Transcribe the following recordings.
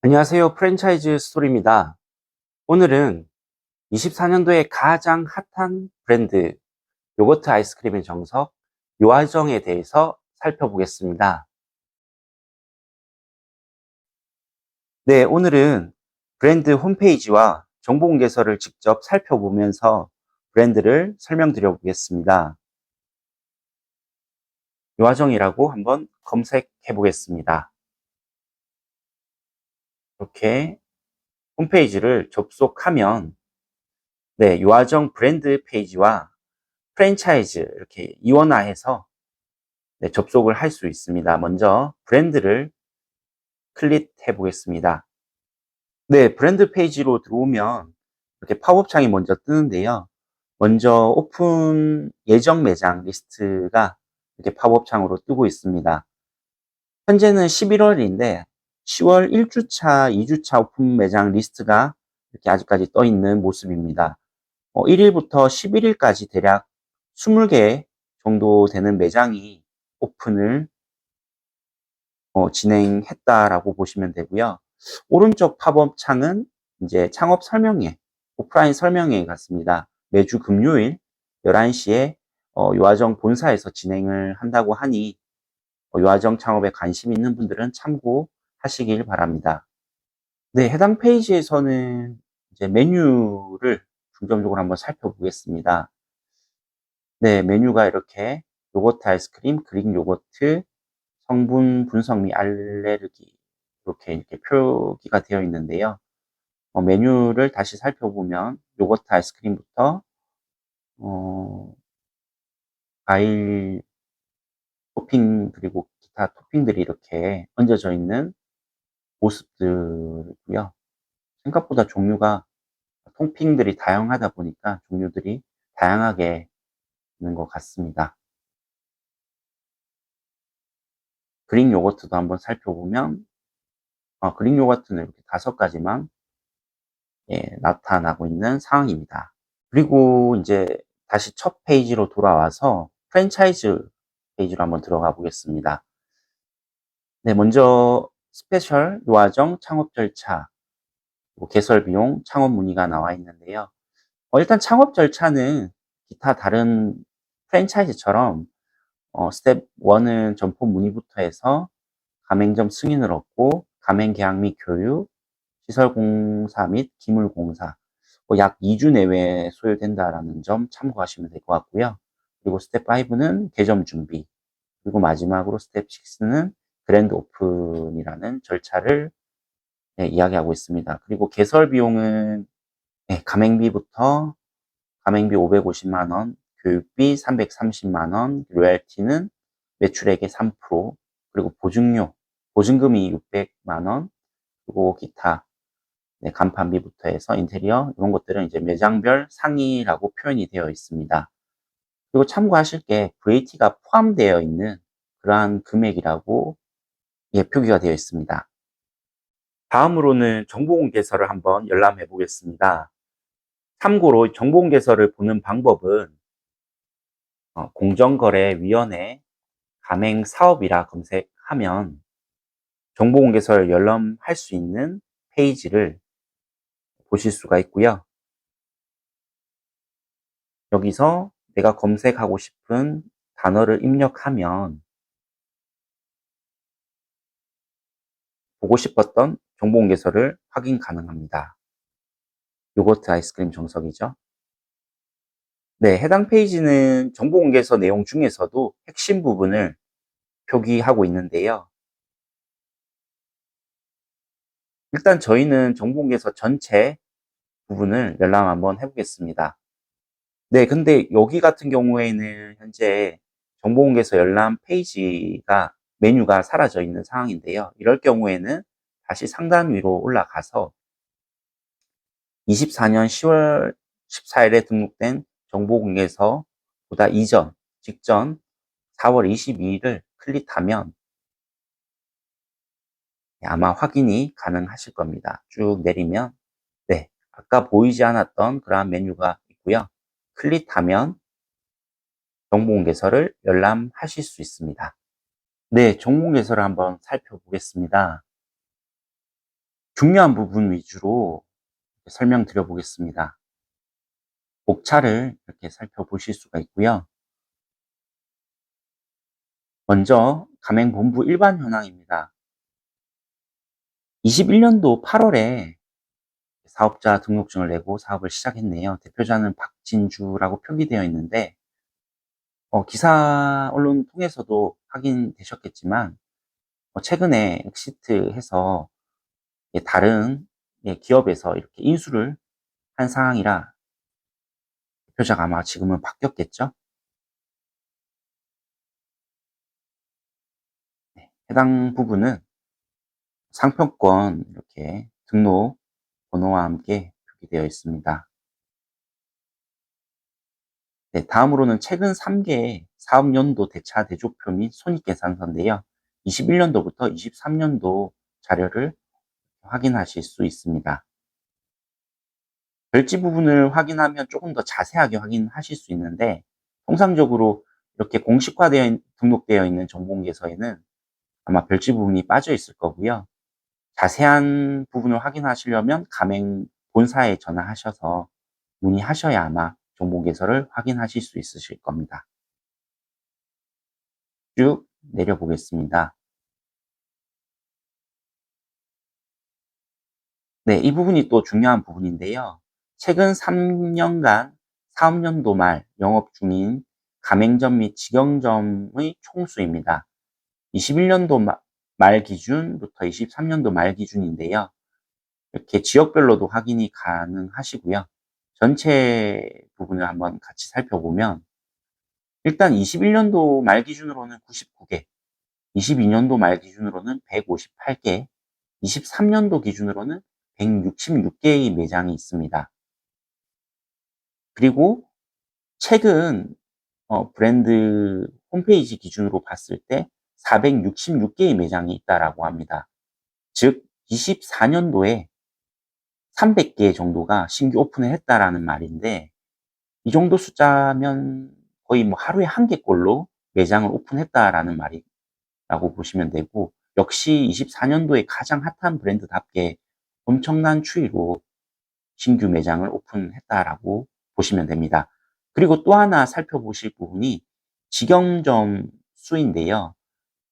안녕하세요. 프랜차이즈 스토리입니다. 오늘은 24년도에 가장 핫한 브랜드 요거트 아이스크림의 정석 요아정에 대해서 살펴보겠습니다. 네, 오늘은 브랜드 홈페이지와 정보 공개서를 직접 살펴보면서 브랜드를 설명드려 보겠습니다. 요아정이라고 한번 검색해 보겠습니다. 이렇게 홈페이지를 접속하면 요아정 브랜드 페이지와 프랜차이즈 이렇게 이원화해서 접속을 할 수 있습니다. 먼저 브랜드를 클릭해 보겠습니다. 브랜드 페이지로 들어오면 이렇게 팝업 창이 먼저 뜨는데요. 먼저 오픈 예정 매장 리스트가 이렇게 팝업 창으로 뜨고 있습니다. 현재는 11월인데 10월 1주차, 2주차 오픈 매장 리스트가 이렇게 아직까지 떠 있는 모습입니다. 1일부터 11일까지 대략 20개 정도 되는 매장이 오픈을 진행했다라고 보시면 되고요. 오른쪽 팝업 창은 이제 창업 설명회, 오프라인 설명회 같습니다. 매주 금요일 11시에 요아정 본사에서 진행을 한다고 하니 요아정 창업에 관심 있는 분들은 참고하시길 바랍니다. 네, 해당 페이지에서는 이제 메뉴를 중점적으로 한번 살펴보겠습니다. 네, 메뉴가 이렇게 요거트 아이스크림, 그릭 요거트, 성분 분석 및 알레르기 이렇게 표기가 되어 있는데요. 메뉴를 다시 살펴보면 요거트 아이스크림부터 과일 토핑 그리고 기타 토핑들이 이렇게 얹어져 있는 모습들이고요. 생각보다 종류가 토핑들이 다양하다 보니까 종류들이 다양하게 있는 것 같습니다. 그릭 요거트도 한번 살펴보면 그릭 요거트는 이렇게 5가지만 나타나고 있는 상황입니다. 그리고 이제 다시 첫 페이지로 돌아와서 프랜차이즈 페이지로 한번 들어가 보겠습니다. 네, 먼저 스페셜 요아정 창업 절차, 개설 비용, 창업 문의가 나와 있는데요. 일단 창업 절차는 기타 다른 프랜차이즈처럼 스텝 1은 점포 문의부터 해서 가맹점 승인을 얻고 가맹 계약 및 교육, 시설 공사 및 기물 공사 약 2주 내외에 소요된다라는 점 참고하시면 될 것 같고요. 그리고 스텝 5는 개점 준비, 그리고 마지막으로 스텝 6는 그랜드 오픈이라는 절차를 이야기하고 있습니다. 그리고 개설 비용은 가맹비부터 가맹비 550만 원, 교육비 330만 원, 로열티는 매출액의 3%, 그리고 보증금이 600만 원, 그리고 기타 간판비부터 해서 인테리어 이런 것들은 이제 매장별 상이라고 표현이 되어 있습니다. 그리고 참고하실 게 VAT가 포함되어 있는 그러한 금액이라고 표기가 되어 있습니다. 다음으로는 정보공개서를 한번 열람해 보겠습니다. 참고로 정보공개서를 보는 방법은 공정거래위원회 가맹사업이라 검색하면 정보공개서를 열람할 수 있는 페이지를 보실 수가 있고요. 여기서 내가 검색하고 싶은 단어를 입력하면 보고 싶었던 정보공개서를 확인 가능합니다. 요거트 아이스크림 정석이죠. 네, 해당 페이지는 정보공개서 내용 중에서도 핵심 부분을 표기하고 있는데요. 일단 저희는 정보공개서 전체 부분을 열람 한번 해보겠습니다. 네, 근데 여기 같은 경우에는 현재 정보공개서 열람 페이지가 메뉴가 사라져 있는 상황인데요. 이럴 경우에는 다시 상단 위로 올라가서 24년 10월 14일에 등록된 정보공개서보다 이전, 직전 4월 22일을 클릭하면 아마 확인이 가능하실 겁니다. 쭉 내리면 아까 보이지 않았던 그러한 메뉴가 있고요. 클릭하면 정보공개서를 열람하실 수 있습니다. 네, 정보공개서를 한번 살펴보겠습니다. 중요한 부분 위주로 설명드려 보겠습니다. 목차를 이렇게 살펴보실 수가 있고요. 먼저 가맹본부 일반 현황입니다. 21년도 8월에 사업자 등록증을 내고 사업을 시작했네요. 대표자는 박진주라고 표기되어 있는데 기사 언론 통해서도 확인되셨겠지만 최근에 엑시트해서 다른 기업에서 이렇게 인수를 한 상황이라 대표자가 아마 지금은 바뀌었겠죠. 네, 해당 부분은 상표권 이렇게 등록 번호와 함께 표기되어 있습니다. 네, 다음으로는 최근 3개의 사업연도 대차 대조표 및 손익계산서인데요. 21년도부터 23년도 자료를 확인하실 수 있습니다. 별지 부분을 확인하면 조금 더 자세하게 확인하실 수 있는데 통상적으로 이렇게 공식화되어 등록되어 있는 정보공개서에는 아마 별지 부분이 빠져 있을 거고요. 자세한 부분을 확인하시려면 가맹 본사에 전화하셔서 문의하셔야 아마 정보공개서를 확인하실 수 있으실 겁니다. 쭉 내려보겠습니다. 네, 이 부분이 또 중요한 부분인데요. 최근 3년간 사업연도 말 영업 중인 가맹점 및 직영점의 총수입니다. 21년도 말 기준부터 23년도 말 기준인데요. 이렇게 지역별로도 확인이 가능하시고요. 전체 부분을 한번 같이 살펴보면 일단 21년도 말 기준으로는 99개, 22년도 말 기준으로는 158개, 23년도 기준으로는 166개의 매장이 있습니다. 그리고 최근 브랜드 홈페이지 기준으로 봤을 때 466개의 매장이 있다라고 합니다. 즉 24년도에 300개 정도가 신규 오픈을 했다라는 말인데 이 정도 숫자면 거의 뭐 하루에 한 개꼴로 매장을 오픈했다라는 말이라고 보시면 되고 역시 24년도에 가장 핫한 브랜드답게 엄청난 추이로 신규 매장을 오픈했다라고 보시면 됩니다. 그리고 또 하나 살펴보실 부분이 직영점 수인데요.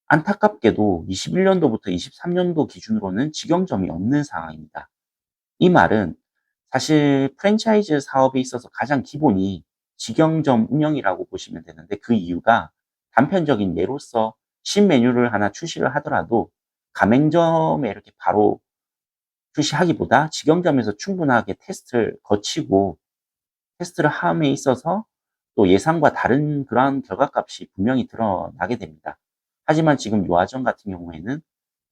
안타깝게도 21년도부터 23년도 기준으로는 직영점이 없는 상황입니다. 이 말은 사실 프랜차이즈 사업에 있어서 가장 기본이 직영점 운영이라고 보시면 되는데 그 이유가 단편적인 예로서 신메뉴를 하나 출시를 하더라도 가맹점에 이렇게 바로 출시하기보다 직영점에서 충분하게 테스트를 거치고 테스트를 함에 있어서 또 예상과 다른 그러한 결과값이 분명히 드러나게 됩니다. 하지만 지금 요아정 같은 경우에는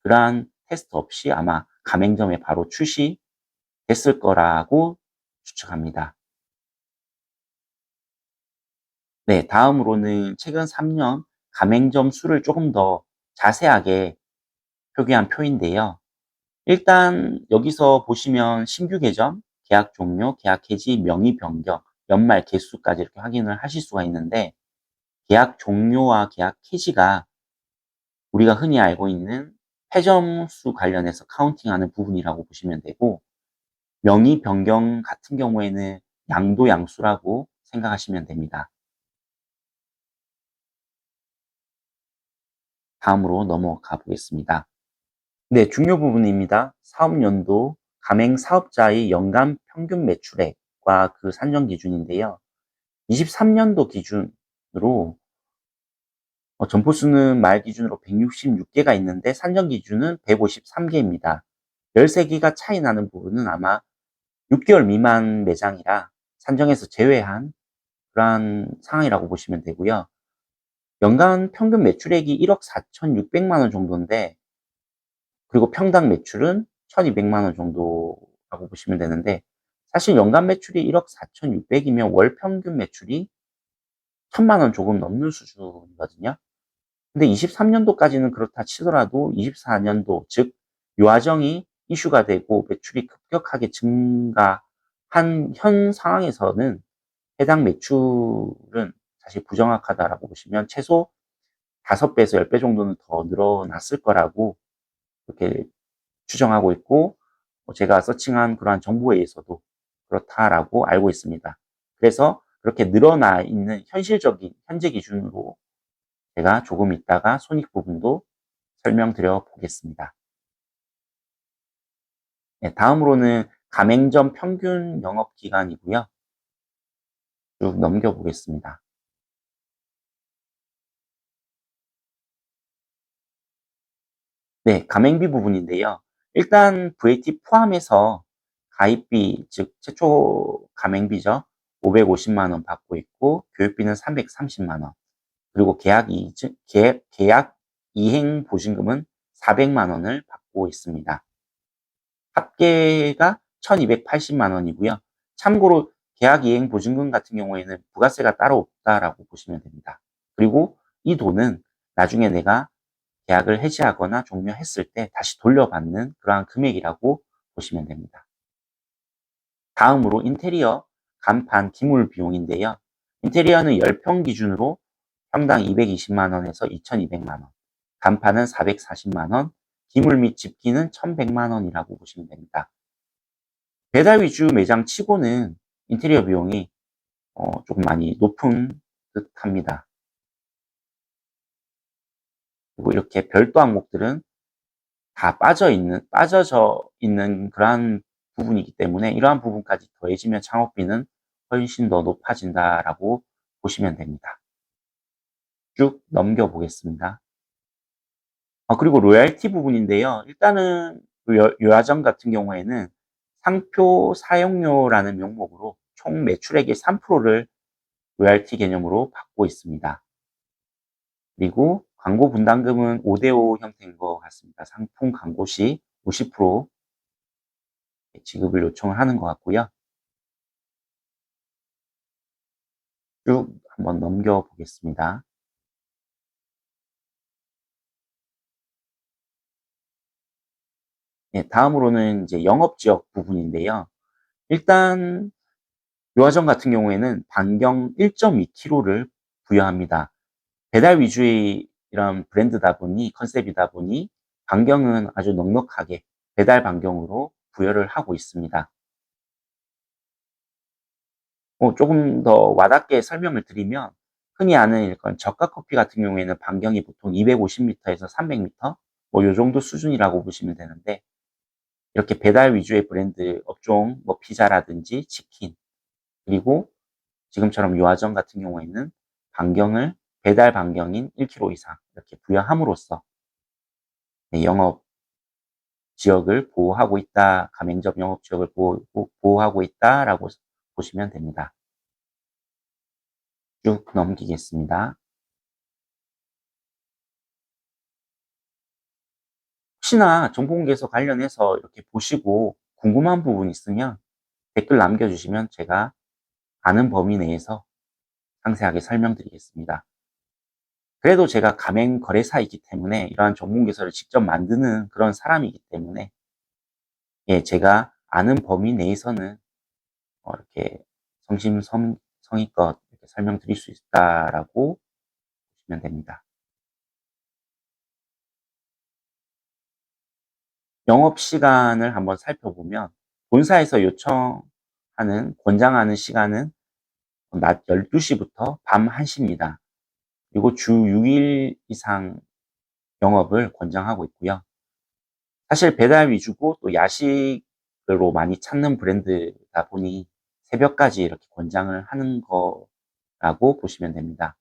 그러한 테스트 없이 아마 가맹점에 바로 출시됐을 거라고 추측합니다. 네, 다음으로는 최근 3년 가맹점 수를 조금 더 자세하게 표기한 표인데요. 일단 여기서 보시면 신규 개점, 계약 종료, 계약 해지, 명의 변경, 연말 개수까지 이렇게 확인을 하실 수가 있는데 계약 종료와 계약 해지가 우리가 흔히 알고 있는 폐점 수 관련해서 카운팅하는 부분이라고 보시면 되고 명의 변경 같은 경우에는 양도 양수라고 생각하시면 됩니다. 다음으로 넘어가 보겠습니다. 네, 중요 부분입니다. 사업연도 가맹 사업자의 연간 평균 매출액과 그 산정 기준인데요. 23년도 기준으로 점포수는 말 기준으로 166개가 있는데 산정 기준은 153개입니다. 13개가 차이 나는 부분은 아마 6개월 미만 매장이라 산정에서 제외한 그러한 상황이라고 보시면 되고요. 연간 평균 매출액이 1억 4,600만 원 정도인데 그리고 평당 매출은 1,200만 원 정도라고 보시면 되는데 사실 연간 매출이 1억 4,600이면 월 평균 매출이 1,000만 원 조금 넘는 수준이거든요. 근데 23년도까지는 그렇다 치더라도 24년도 즉 요아정이 이슈가 되고 매출이 급격하게 증가한 현 상황에서는 해당 매출은 사실 부정확하다라고 보시면 최소 5배에서 10배 정도는 더 늘어났을 거라고 이렇게 추정하고 있고 제가 서칭한 그러한 정보에 의해서도 그렇다라고 알고 있습니다. 그래서 그렇게 늘어나 있는 현실적인 현재 기준으로 제가 조금 있다가 손익 부분도 설명드려 보겠습니다. 네, 다음으로는 가맹점 평균 영업 기간이고요. 쭉 넘겨보겠습니다. 네, 가맹비 부분인데요. 일단 VAT 포함해서 가입비, 즉 최초 가맹비죠. 550만 원 받고 있고 교육비는 330만 원. 그리고 계약 이행 보증금은 400만 원을 받고 있습니다. 합계가 1280만 원이고요. 참고로 계약 이행 보증금 같은 경우에는 부가세가 따로 없다라고 보시면 됩니다. 그리고 이 돈은 나중에 내가 계약을 해지하거나 종료했을 때 다시 돌려받는 그러한 금액이라고 보시면 됩니다. 다음으로 인테리어 간판 기물 비용인데요. 인테리어는 10평 기준으로 평당 220만 원에서 2200만 원, 간판은 440만 원, 기물 및 집기는 1100만 원이라고 보시면 됩니다. 배달 위주 매장 치고는 인테리어 비용이 조금 많이 높은 듯 합니다. 그리고 이렇게 별도 항목들은 다 빠져져 있는 그러한 부분이기 때문에 이러한 부분까지 더해지면 창업비는 훨씬 더 높아진다라고 보시면 됩니다. 쭉 넘겨보겠습니다. 그리고 로얄티 부분인데요. 일단은 요아정 같은 경우에는 상표 사용료라는 명목으로 총 매출액의 3%를 로얄티 개념으로 받고 있습니다. 그리고 광고 분담금은 5대5 형태인 것 같습니다. 상품 광고 시 50% 지급을 요청을 하는 것 같고요. 쭉 한번 넘겨보겠습니다. 네, 다음으로는 이제 영업지역 부분인데요. 일단 요아정 같은 경우에는 반경 1.2km를 부여합니다. 배달 위주의 이런 브랜드다 보니 컨셉이다 보니 반경은 아주 넉넉하게 배달 반경으로 부여를 하고 있습니다. 조금 더 와닿게 설명을 드리면 흔히 아는 이런 저가 커피 같은 경우에는 반경이 보통 250m에서 300m 요 정도 수준이라고 보시면 되는데 이렇게 배달 위주의 브랜드 업종 뭐 피자라든지 치킨 그리고 지금처럼 요아정 같은 경우에는 반경을 배달 반경인 1km 이상 이렇게 부여함으로써 영업 지역을 보호하고 있다, 가맹점 영업 지역을 보호하고 있다라고 보시면 됩니다. 쭉 넘기겠습니다. 혹시나 정보공개서 관련해서 이렇게 보시고 궁금한 부분 있으면 댓글 남겨주시면 제가 아는 범위 내에서 상세하게 설명드리겠습니다. 그래도 제가 가맹 거래사이기 때문에 이러한 정보공개서를 직접 만드는 그런 사람이기 때문에 제가 아는 범위 내에서는 이렇게 성심성의껏 이렇게 설명드릴 수 있다라고 보시면 됩니다. 영업 시간을 한번 살펴보면 본사에서 요청하는 권장하는 시간은 낮 12시부터 밤 1시입니다. 그리고 주 6일 이상 영업을 권장하고 있고요. 사실 배달 위주고 또 야식으로 많이 찾는 브랜드다 보니 새벽까지 이렇게 권장을 하는 거라고 보시면 됩니다.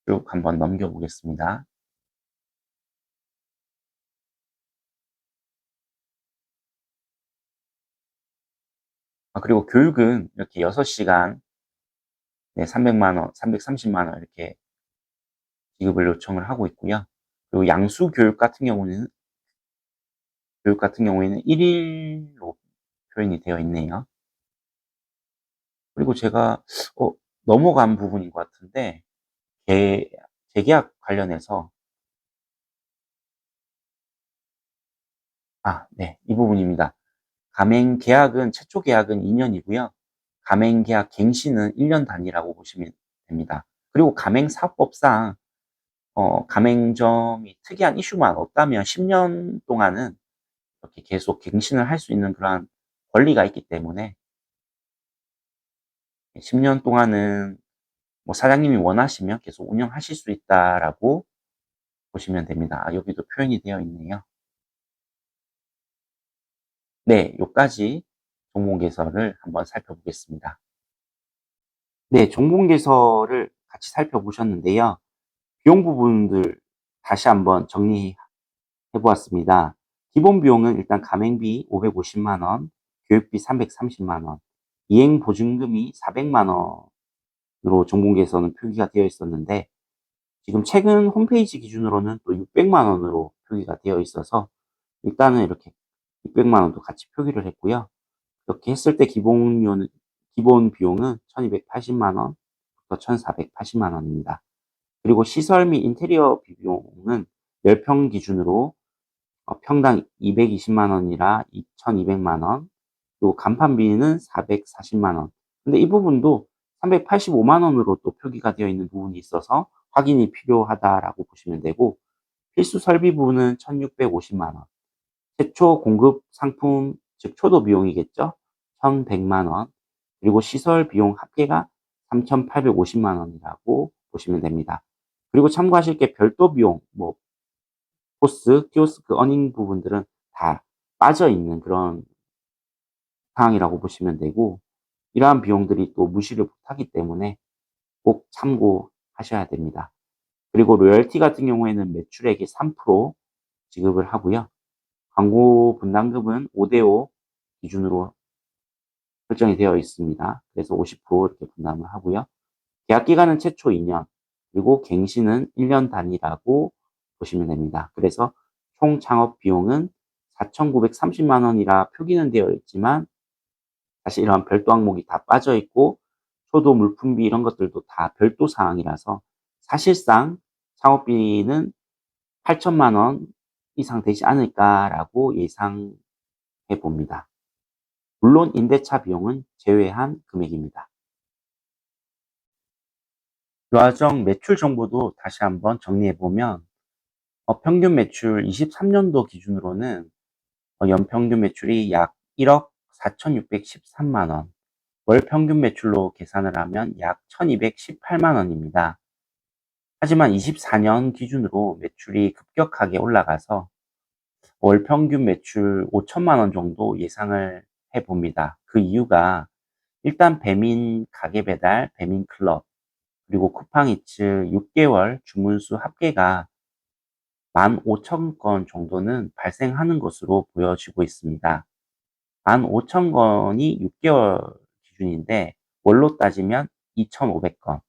쭉 한번 넘겨보겠습니다. 그리고 교육은 이렇게 6시간 300만 원, 330만 원 이렇게 지급을 요청을 하고 있고요. 그리고 양수 교육 같은 경우에는 1일로 표현이 되어 있네요. 그리고 제가 넘어간 부분인 것 같은데 재계약 관련해서 네, 이 부분입니다. 가맹 계약은 최초 계약은 2년이고요. 가맹 계약 갱신은 1년 단위라고 보시면 됩니다. 그리고 가맹사업법상 가맹점이 특이한 이슈만 없다면 10년 동안은 이렇게 계속 갱신을 할 수 있는 그러한 권리가 있기 때문에 10년 동안은 뭐 사장님이 원하시면 계속 운영하실 수 있다라고 보시면 됩니다. 아, 여기도 표현이 되어 있네요. 네, 요까지 종목 개설을 한번 살펴보겠습니다. 네, 종목 개설을 같이 살펴보셨는데요. 비용 부분들 다시 한번 정리해 보았습니다. 기본 비용은 일단 가맹비 550만 원, 교육비 330만 원, 이행 보증금이 400만 원으로 종목 개설은 표기가 되어 있었는데 지금 최근 홈페이지 기준으로는 또 600만 원으로 표기가 되어 있어서 일단은 이렇게 600만 원도 같이 표기를 했고요. 이렇게 했을 때 기본 비용은 1280만 원부터 1480만 원입니다. 그리고 시설 및 인테리어 비용은 10평 기준으로 평당 220만 원이라 2200만 원, 그리고 간판비는 440만 원. 근데 이 부분도 385만 원으로 또 표기가 되어 있는 부분이 있어서 확인이 필요하다라고 보시면 되고, 필수 설비 부분은 1650만 원, 최초 공급 상품, 즉 초도 비용이겠죠? 1100만 원, 그리고 시설 비용 합계가 3850만 원이라고 보시면 됩니다. 그리고 참고하실 게 별도 비용, 뭐 포스, 키오스크, 어닝 부분들은 다 빠져 있는 그런 상황이라고 보시면 되고, 이러한 비용들이 또 무시를 못하기 때문에 꼭 참고하셔야 됩니다. 그리고 로열티 같은 경우에는 매출액의 3% 지급을 하고요. 광고 분담금은 5대5 기준으로 설정이 되어 있습니다. 그래서 50% 이렇게 분담을 하고요. 계약 기간은 최초 2년, 그리고 갱신은 1년 단위라고 보시면 됩니다. 그래서 총 창업 비용은 4,930만 원이라 표기는 되어 있지만 사실 이런 별도 항목이 다 빠져 있고 초도 물품비 이런 것들도 다 별도 사항이라서 사실상 창업비는 8천만 원 이상 되지 않을까라고 예상해 봅니다. 물론 임대차 비용은 제외한 금액입니다. 유아정 매출 정보도 다시 한번 정리해 보면 평균 매출 23년도 기준으로는 연평균 매출이 약 1억 4,613만 원, 월 평균 매출로 계산을 하면 약 1,218만 원입니다. 하지만 24년 기준으로 매출이 급격하게 올라가서 월 평균 매출 5천만 원 정도 예상을 해 봅니다. 그 이유가 일단 배민 가게 배달, 배민 클럽, 그리고 쿠팡이츠 6개월 주문수 합계가 15,000건 정도는 발생하는 것으로 보여지고 있습니다. 15,000건이 6개월 기준인데 월로 따지면 2,500건,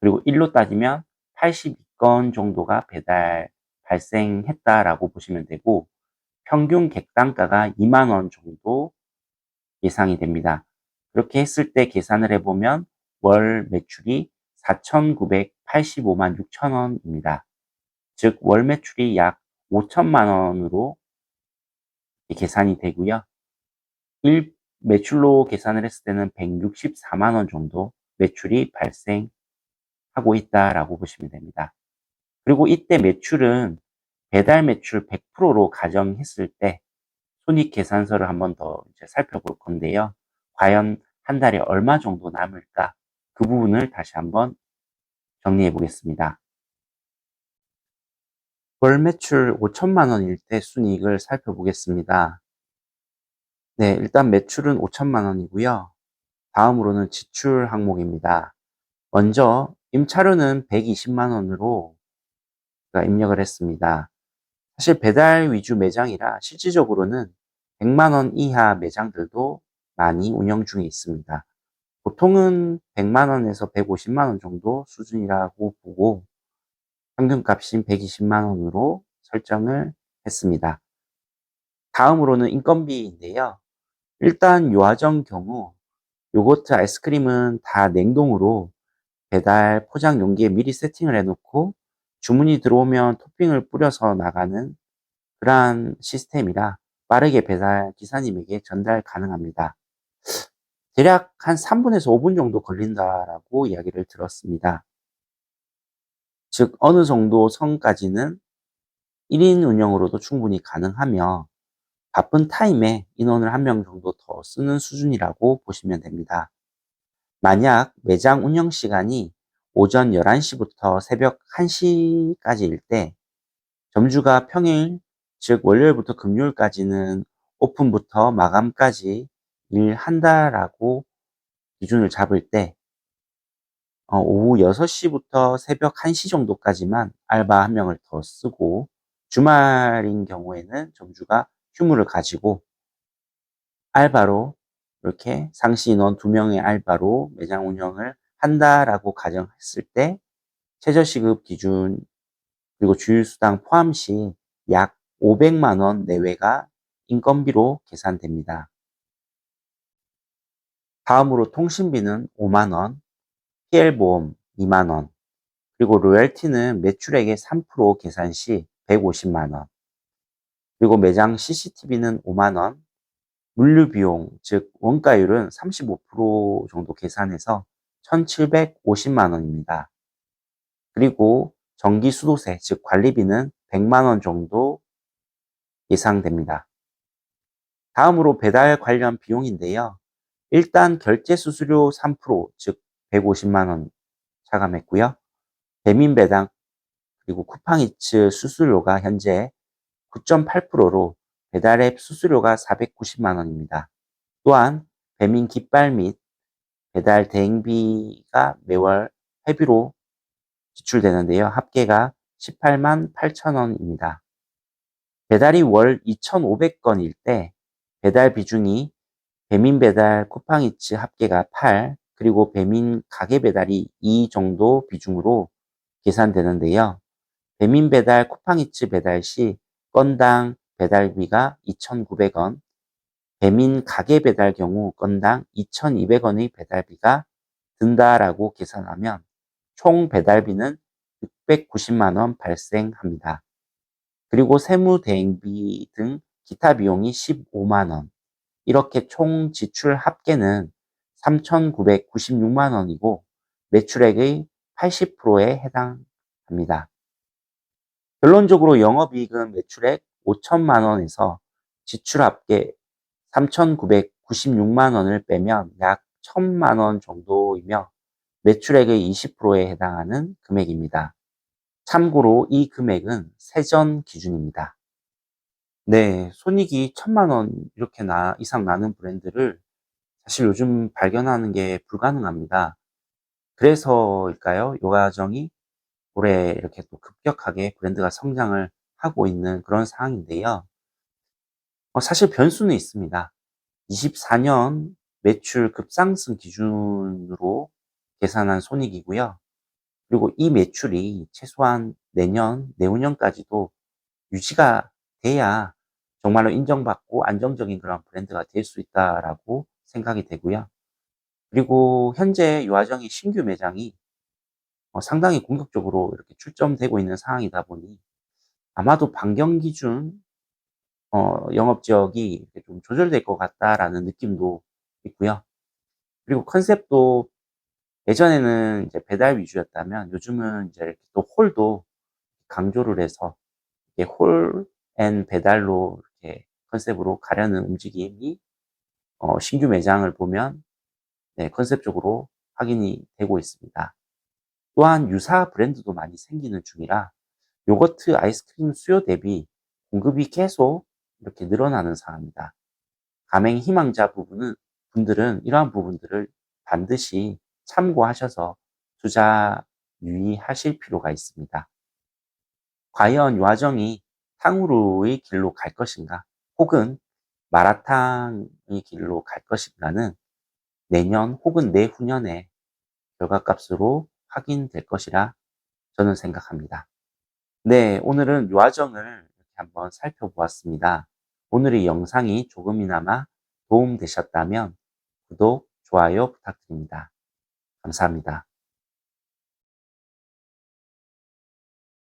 그리고 일로 따지면 82건 정도가 배달 발생했다라고 보시면 되고 평균 객단가가 2만 원 정도 예상이 됩니다. 그렇게 했을 때 계산을 해보면 월 매출이 4,985만 6천 원입니다. 즉 월 매출이 약 5천만 원으로 계산이 되고요. 일 매출로 계산을 했을 때는 164만 원 정도 매출이 발생하고 있다라고 보시면 됩니다. 그리고 이때 매출은 배달 매출 100%로 가정했을 때 손익계산서를 한번 더 이제 살펴볼 건데요. 과연 한 달에 얼마 정도 남을까? 그 부분을 다시 한번 정리해 보겠습니다. 월 매출 5천만 원일 때 순이익을 살펴보겠습니다. 네, 일단 매출은 5천만 원이고요. 다음으로는 지출 항목입니다. 먼저 임차료는 120만 원으로 입력을 했습니다. 사실 배달 위주 매장이라 실질적으로는 100만 원 이하 매장들도 많이 운영 중에 있습니다. 보통은 100만 원에서 150만 원 정도 수준이라고 보고 평균값인 120만 원으로 설정을 했습니다. 다음으로는 인건비인데요. 일단 요아정 경우 요거트 아이스크림은 다 냉동으로 배달 포장 용기에 미리 세팅을 해놓고 주문이 들어오면 토핑을 뿌려서 나가는 그러한 시스템이라 빠르게 배달 기사님에게 전달 가능합니다. 대략 한 3분에서 5분 정도 걸린다라고 이야기를 들었습니다. 즉 어느 정도 선까지는 1인 운영으로도 충분히 가능하며 바쁜 타임에 인원을 한 명 정도 더 쓰는 수준이라고 보시면 됩니다. 만약 매장 운영 시간이 오전 11시부터 새벽 1시까지일 때 점주가 평일, 즉 월요일부터 금요일까지는 오픈부터 마감까지 일한다라고 기준을 잡을 때 오후 6시부터 새벽 1시 정도까지만 알바 한 명을 더 쓰고 주말인 경우에는 점주가 휴무를 가지고 알바로 이렇게 상시 인원 2명의 알바로 매장 운영을 한다라고 가정했을 때 최저시급 기준 그리고 주일수당 포함 시 약 500만 원 내외가 인건비로 계산됩니다. 다음으로 통신비는 5만 원, PL보험 2만 원, 그리고 로열티는 매출액의 3% 계산 시 150만 원, 그리고 매장 CCTV는 5만 원, 물류비용, 즉 원가율은 35% 정도 계산해서 1,750만 원입니다. 그리고 전기수도세, 즉 관리비는 100만 원 정도 예상됩니다. 다음으로 배달 관련 비용인데요. 일단 결제 수수료 3%, 즉 150만 원 차감했고요. 배민 배당 그리고 쿠팡이츠 수수료가 현재 9.8%로 배달앱 수수료가 490만 원입니다. 또한 배민 깃발 및 배달 대행비가 매월 회비로 지출되는데요. 합계가 18만 8천 원입니다. 배달이 월 2,500건일 때 배달 비중이 배민 배달 쿠팡이츠 합계가 8, 그리고 배민 가게 배달이 2 정도 비중으로 계산되는데요. 배민 배달 쿠팡이츠 배달 시 건당 배달비가 2,900원, 배민 가게 배달 경우 건당 2,200원의 배달비가 든다라고 계산하면 총 배달비는 690만 원 발생합니다. 그리고 세무대행비 등 기타 비용이 15만 원, 이렇게 총 지출 합계는 3,996만 원이고 매출액의 80%에 해당합니다. 결론적으로 영업이익은 매출액 5천만 원에서 지출 합계 3,996만 원을 빼면 약 1,000만 원 정도이며 매출액의 20%에 해당하는 금액입니다. 참고로 이 금액은 세전 기준입니다. 네, 손익이 1,000만 원 이렇게 이상 나는 브랜드를 사실 요즘 발견하는 게 불가능합니다. 그래서일까요? 요가정이 올해 이렇게 또 급격하게 브랜드가 성장을 하고 있는 그런 상황인데요. 사실 변수는 있습니다. 24년 매출 급상승 기준으로 계산한 손익이고요. 그리고 이 매출이 최소한 내년, 내후년까지도 유지가 돼야 정말로 인정받고 안정적인 그런 브랜드가 될 수 있다라고 생각이 되고요. 그리고 현재 요아정의 신규 매장이 상당히 공격적으로 이렇게 출점되고 있는 상황이다 보니 아마도 반경 기준 영업 지역이 이렇게 좀 조절될 것 같다라는 느낌도 있고요. 그리고 컨셉도 예전에는 이제 배달 위주였다면 요즘은 이제 이렇게 또 홀도 강조를 해서 이게 홀 앤 배달로 이렇게 컨셉으로 가려는 움직임이 신규 매장을 보면 네, 컨셉적으로 확인이 되고 있습니다. 또한 유사 브랜드도 많이 생기는 중이라 요거트 아이스크림 수요 대비 공급이 계속 이렇게 늘어나는 상황입니다. 가맹 희망자 분들은 이러한 부분들을 반드시 참고하셔서 투자 유의하실 필요가 있습니다. 과연 요아정이 탕후루의 길로 갈 것인가, 혹은 마라탕의 길로 갈 것인가는 내년 혹은 내후년에 결과값으로 확인될 것이라 저는 생각합니다. 네, 오늘은 요아정을 이렇게 한번 살펴보았습니다. 오늘의 영상이 조금이나마 도움되셨다면 구독, 좋아요 부탁드립니다. 감사합니다.